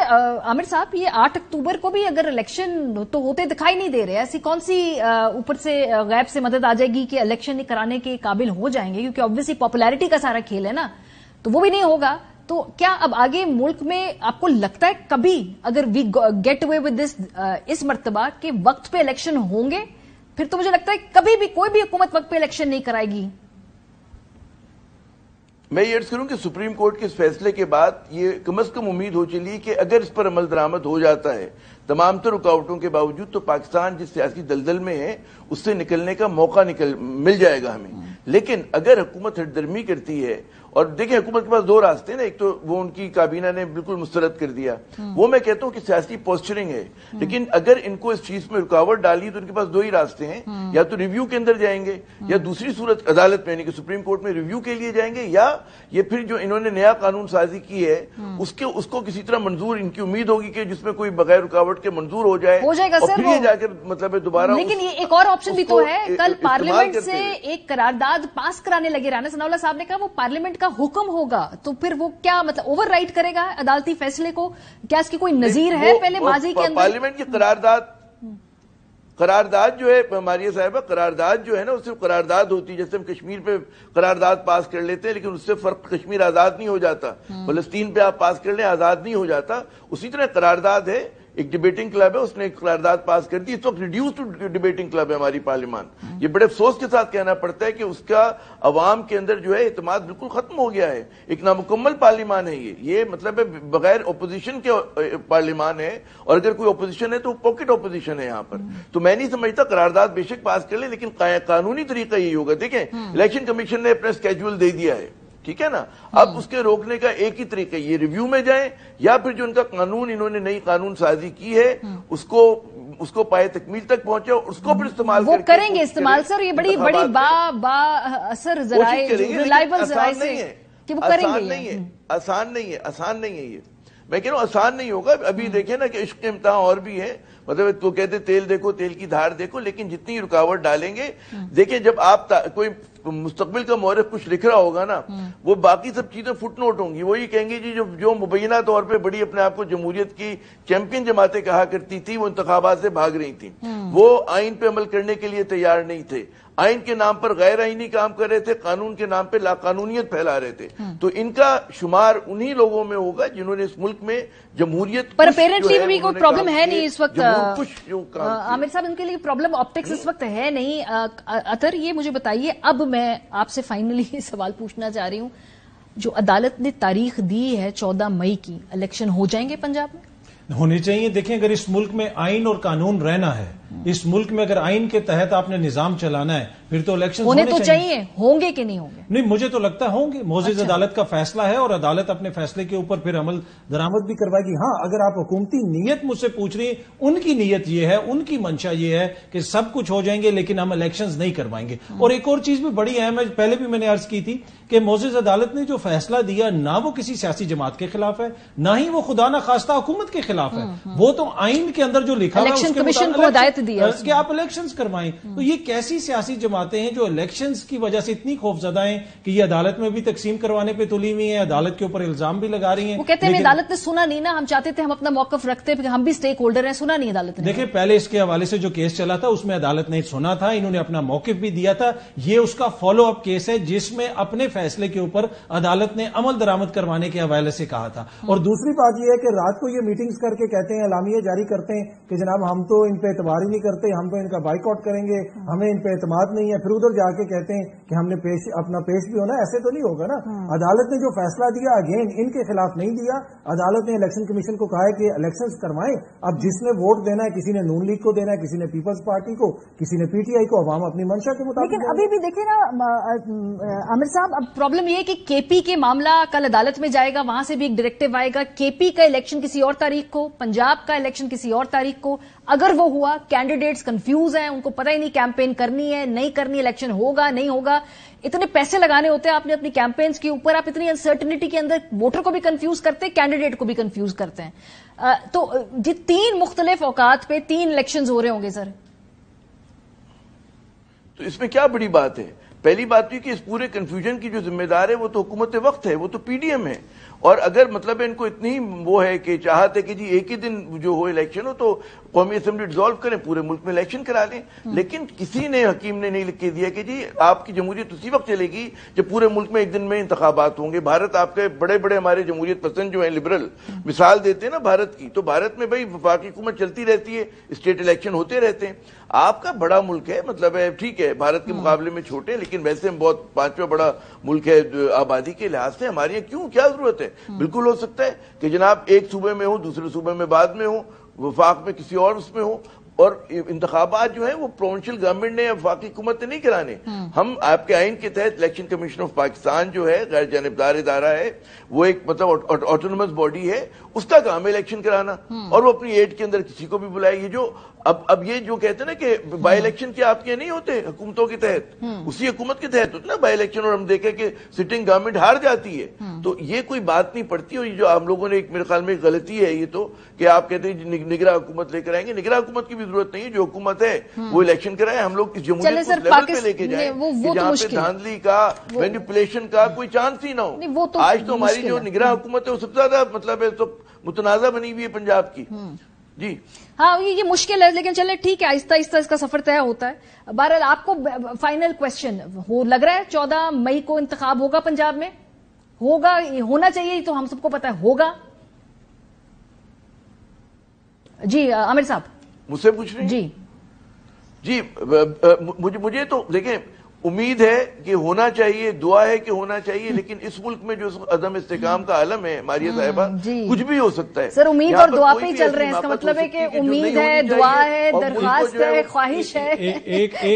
आमिर साहब, ये 8 अक्टूबर को भी अगर इलेक्शन तो होते दिखाई नहीं दे रहे, ऐसी कौन सी ऊपर से गैब से मदद आ जाएगी कि इलेक्शन कराने के काबिल हो जाएंगे? क्योंकि ऑब्वियसली पॉपुलैरिटी का सारा खेल है ना, तो वो भी नहीं होगा। तो क्या अब आगे मुल्क में आपको लगता है कभी अगर we get away with this इस मर्तबा के वक्त पे इलेक्शन होंगे? फिर तो मुझे लगता है कभी भी कोई भी हुकूमत वक्त पे इलेक्शन नहीं कराएगी। मैं ये अर्ज करूं कि सुप्रीम कोर्ट के इस फैसले के बाद ये कम से कम उम्मीद हो चली कि अगर इस पर अमल दरामद हो जाता है तमाम तर रुकावटों के बावजूद, तो पाकिस्तान जिस सियासी दलदल में है उससे निकलने का मौका मिल जाएगा हमें। लेकिन अगर हुकूमत हटदर्मी करती है, और देखिए हुकूमत के पास दो रास्ते हैं ना, एक तो वो उनकी काबीना ने बिल्कुल मुस्तरद कर दिया, वो मैं कहता हूं कि सियासी पोस्चरिंग है। लेकिन अगर इनको इस चीज में रुकावट डाली तो उनके पास दो ही रास्ते हैं, या तो रिव्यू के अंदर जाएंगे या दूसरी सूरत अदालत में यानी कि सुप्रीम कोर्ट में रिव्यू के लिए जाएंगे, या ये फिर जो इन्होंने नया कानून साजी की है उसको किसी तरह मंजूर, इनकी उम्मीद होगी कि जिसमें कोई बगैर रुकावट के मंजूर हो जाएगा और फिर ये जाकर मतलब दोबारा। लेकिन ये एक और ऑप्शन भी तो है, कल पार्लियामेंट से एक करारदाद पास कराने लगे राना सनाउल्लाह साहब ने कहा वो पार्लियामेंट का हुक्म होगा, तो फिर वो क्या मतलब ओवरराइड करेगा अदालती फैसले को? क्या इसकी कोई नजीर है पहले माजी के अंदर? पार्लियामेंट की करारदाद जो है मारिया साहिबा, करारदाद जो है ना, उससे करारदाद होती है। जैसे हम कश्मीर पे करारदाद पास कर लेते हैं लेकिन उससे फर्क कश्मीर आजाद नहीं हो जाता, फलस्तीन पे आप पास कर लें आजाद नहीं हो जाता। उसी तरह करारदाद है, एक डिबेटिंग क्लब है, उसने एक करारदाद पास कर दी, इस वक्त रिड्यूस टू डिबेटिंग क्लब है हमारी पार्लियामान। ये बड़े अफसोस के साथ कहना पड़ता है कि उसका अवाम के अंदर जो है इत्मीनान बिल्कुल खत्म हो गया है। एक नामुकम्मल पार्लियामान है ये मतलब है बगैर ओपोजिशन के पार्लियामान है, और अगर कोई ओपोजिशन है तो पॉकेट ओपोजिशन है यहाँ पर। तो मैं नहीं समझता करारदाद बेशक पास कर ले, लेकिन कानूनी तरीका यही होगा। देखें इलेक्शन कमीशन ने अपना स्केड्यूल दे दिया है, ठीक है ना, अब उसके रोकने का एक ही तरीका, ये रिव्यू में जाएं या फिर जो उनका कानून इन्होंने नई कानून साजी की है उसको पाए तकमील तक पहुंचे और उसको फिर इस्तेमाल वो करेंगे इस्तेमाल। सर ये बड़ी असर जराए रिलायबल जराए से कि वो करेंगे। आसान नहीं है ये, मैं कह रहा हूं आसान नहीं होगा। अभी देखें ना कि इश्क के इम्तिहान और भी है, मतलब तो कहते तेल देखो तेल की धार देखो, लेकिन जितनी रुकावट डालेंगे, देखिए जब आप कोई मुस्तकबिल का मौरख कुछ लिख रहा होगा ना, वो बाकी सब चीजें फुटनोट होंगी, वही कहेंगे जी जो मुबैना तौर पे बड़ी अपने आप को जमहूरियत की चैंपियन जमातें कहा करती थी, वो इंतखाबात से भाग रही थी, वो आइन पे अमल करने के लिए तैयार नहीं थे, आइन के नाम पर गैर आइनी काम कर रहे थे, कानून के नाम पे लाकानूनियत फैला रहे थे। तो इनका शुमार उन्हीं लोगों में होगा जिन्होंने इस मुल्क में जमहूरियत, पर अपेरेंटली भी कोई प्रॉब्लम है नहीं इस वक्त आमिर साहब, इनके लिए प्रॉब्लम ऑप्टिक्स इस वक्त है नहीं। अतर ये मुझे बताइए, अब मैं आपसे फाइनली सवाल पूछना चाह रही हूं, जो अदालत ने तारीख दी है 14 मई की, इलेक्शन हो जाएंगे पंजाब में? होने चाहिए। देखें अगर इस मुल्क में आइन और कानून रहना है, इस मुल्क में अगर आइन के तहत आपने निजाम चलाना है, फिर तो इलेक्शन होने तो चाहिए। होंगे कि नहीं होंगे? नहीं, मुझे तो लगता होंगे। मोअज़्ज़िज़ अदालत का फैसला है और अदालत अपने फैसले के ऊपर फिर अमल दरामद भी करवाएगी। हाँ, अगर आप हुकूमती नीयत मुझसे पूछ रही हैं, उनकी नीयत ये है, उनकी मंशा ये है कि सब कुछ हो जाएंगे लेकिन हम इलेक्शंस नहीं करवाएंगे। और एक और चीज भी बड़ी अहम है, पहले भी मैंने अर्ज की थी कि मोअज़्ज़िज़ अदालत ने जो फैसला दिया, ना वो किसी सियासी जमात के खिलाफ है, ना ही वो खुदा ना खास्ता हुकूमत के खिलाफ है। वो तो आइन के अंदर जो लिखा है इलेक्शन कमीशन को हिदायत दी है कि आप इलेक्शंस करवाएं। तो ये कैसी सियासी जमातें हैं जो इलेक्शंस की वजह से इतनी खौफजदा हैं कि ये अदालत में भी तकसीम करवाने पे तुली हुई है, अदालत के ऊपर इल्जाम भी लगा रही हैं। वो कहते हैं अदालत ने सुना नहीं ना, हम चाहते थे हम अपना मौकफ रखते, हम भी स्टेक होल्डर हैं, सुना नहीं अदालत ने। देखिए पहले इसके हवाले से जो केस चला था उसमें अदालत ने सुना था, इन्होंने अपना मौकफ भी दिया था। ये उसका फॉलो अप केस है जिसमें अपने फैसले के ऊपर अदालत ने अमल दरामद करवाने के हवाले से कहा था। और दूसरी बात यह है कि रात को ये मीटिंग्स करके कहते हैं, एलामिया जारी करते हैं कि जनाब हम तो इन पे एतबार ही नहीं करते, हम तो इनका बाइकआउट करेंगे, हमें इन पे एतमाद नहीं है, फिर उधर जाके कहते हैं कि हमने अपना पेश भी होना। ऐसे तो नहीं होगा ना। अदालत ने जो फैसला दिया अगेन इनके खिलाफ नहीं दिया, अदालत ने इलेक्शन कमीशन को कहा है कि इलेक्शंस करवाएं। अब जिसने वोट देना है, किसी ने नून लीग को देना है, किसी ने पीपल्स पार्टी को, किसी ने पीटीआई को, अवाम अपनी मंशा के मुताबिक। लेकिन अभी भी देखिए ना आमिर साहब, अब प्रॉब्लम यह है कि केपी के मामला कल अदालत में जाएगा, वहां से भी एक डायरेक्टिव आएगा, केपी का इलेक्शन किसी और तारीख को, पंजाब का इलेक्शन किसी और तारीख को। अगर वो हुआ, कैंडिडेट्स कंफ्यूज हैं, उनको पता ही नहीं कैंपेन करनी है नहीं करनी, इलेक्शन होगा नहीं होगा, इतने पैसे लगाने होते हैं आपने अपनी कैंपेन्स के ऊपर, आप इतनी अनसर्टेनिटी के अंदर वोटर को भी कंफ्यूज करते हैं, कैंडिडेट को भी कंफ्यूज करते हैं। तो ये 3 मुख्तलिफ औकात पे 3 इलेक्शंस हो रहे होंगे सर। तो इसमें क्या बड़ी बात है? پہلی بات یہ کہ اس پورے کنفیوژن کی جو ذمہ دار ہے وہ تو حکومت وقت ہے، وہ تو پی ڈی ایم ہے. اور اگر مطلب ان کو اتنی وہ ہے کہ چاہت ہے کہ جی ایک ہی دن جو ہو الیکشن ہو تو قومی اسمبلی ڈیزالو کریں، پورے ملک میں الیکشن کرا لیں. لیکن کسی نے حکیم نے نہیں لکھ کے دیا کہ جی آپ کی جمہوریت اسی وقت چلے گی جب پورے ملک میں ایک دن میں انتخابات ہوں گے. بھارت آپ کے بڑے بڑے ہمارے جمہوریت پسند جو ہیں لبرل مثال دیتے ہیں نا بھارت کی، تو بھارت میں بھائی وفاقی حکومت چلتی رہتی ہے، اسٹیٹ الیکشن ہوتے رہتے ہیں. آپ کا بڑا ملک ہے، مطلب ہے ٹھیک ہے بھارت کے مقابلے میں چھوٹے ہیں لیکن ویسے ہم بہت پانچواں بڑا ملک ہے آبادی کے لحاظ سے. ہمارے یہاں کیوں کیا ضرورت ہے؟ بالکل ہو سکتا ہے کہ جناب ایک صوبے میں ہوں، دوسرے صوبے میں بعد میں ہوں، وفاق میں کسی اور اس میں ہوں. اور انتخابات جو ہیں وہ پروونشل گورنمنٹ نے یا وفاقی حکومت نے نہیں کرانے. ہم آپ کے آئین کے تحت الیکشن کمیشن آف پاکستان جو ہے غیر جانبدار ادارہ ہے، وہ ایک مطلب آٹونومس باڈی ہے، اس کا کام ہے الیکشن کرانا. اور وہ اپنی ایڈ کے اندر کسی کو بھی بلائے. یہ جو اب یہ جو کہتے ہیں نا کہ بائی الیکشن کیا آپ کے نہیں ہوتے حکومتوں کے تحت، اسی حکومت کے تحت ہوتے نا بائی الیکشن. اور ہم دیکھیں کہ سٹنگ گورنمنٹ ہار جاتی ہے. تو یہ کوئی بات نہیں پڑتی. اور یہ جو ہم لوگوں نے ایک میرے خیال میں ایک غلطی ہے یہ تو کہ آپ کہتے ہیں نگراں حکومت لے کر آئیں گے. نگراں حکومت کی بھی ضرورت نہیں ہے. جو حکومت ہے وہ الیکشن کرائے. ہم لوگ اس جمہوریت کو اس لیول پہ لے کے جائیں کہ جہاں پہ دھاندلی کا مینیپولیشن کا کوئی چانس ہی نہ ہو. آج تو ہماری جو نگراں حکومت ہے وہ سب سے زیادہ مطلب ہے تو متنازع بنی ہوئی ہے پنجاب کی. جی ہاں یہ مشکل ہے لیکن چلے ٹھیک ہے، آہستہ آہستہ اس کا سفر طے ہوتا ہے. بہرحال آپ کو فائنل کوشچن لگ رہا ہے 14 مئی کو انتخاب ہوگا پنجاب میں؟ ہوگا، ہونا چاہیے تو ہم سب کو پتا ہے ہوگا. جی عامر صاحب مجھ سے پوچھ رہے ہیں؟ جی مجھے تو دیکھیں امید ہے کہ ہونا چاہیے، دعا ہے کہ ہونا چاہیے. لیکن اس ملک میں جو عدم استحکام کا عالم ہے ماریہ صاحبہ، کچھ بھی ہو سکتا ہے. سر امید اور دعا پہ ہی چل رہے ہیں. اس کا مطلب ہے کہ امید ہے، دعا ہے، درخواست ہے، خواہش ہے،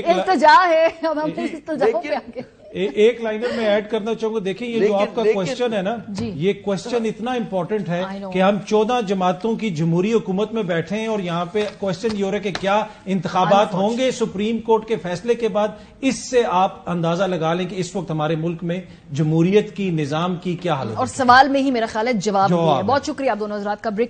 التجا ہے. اب ہم التجاؤں پہ آگے ایک لائنر میں ایڈ کرنا چاہوں گا. دیکھیں یہ جو آپ کا کوشچن ہے نا، یہ کوشچن اتنا امپورٹنٹ ہے کہ ہم 14 جماعتوں کی جمہوری حکومت میں بیٹھے ہیں اور یہاں پہ کوشچن یہ ہو رہا ہے کہ کیا انتخابات ہوں گے سپریم کورٹ کے فیصلے کے بعد. اس سے آپ اندازہ لگا لیں کہ اس وقت ہمارے ملک میں جمہوریت کی، نظام کی کیا حالت ہے. اور سوال میں ہی میرا خیال ہے جواب ہے. بہت شکریہ آپ دونوں حضرات کا. بریک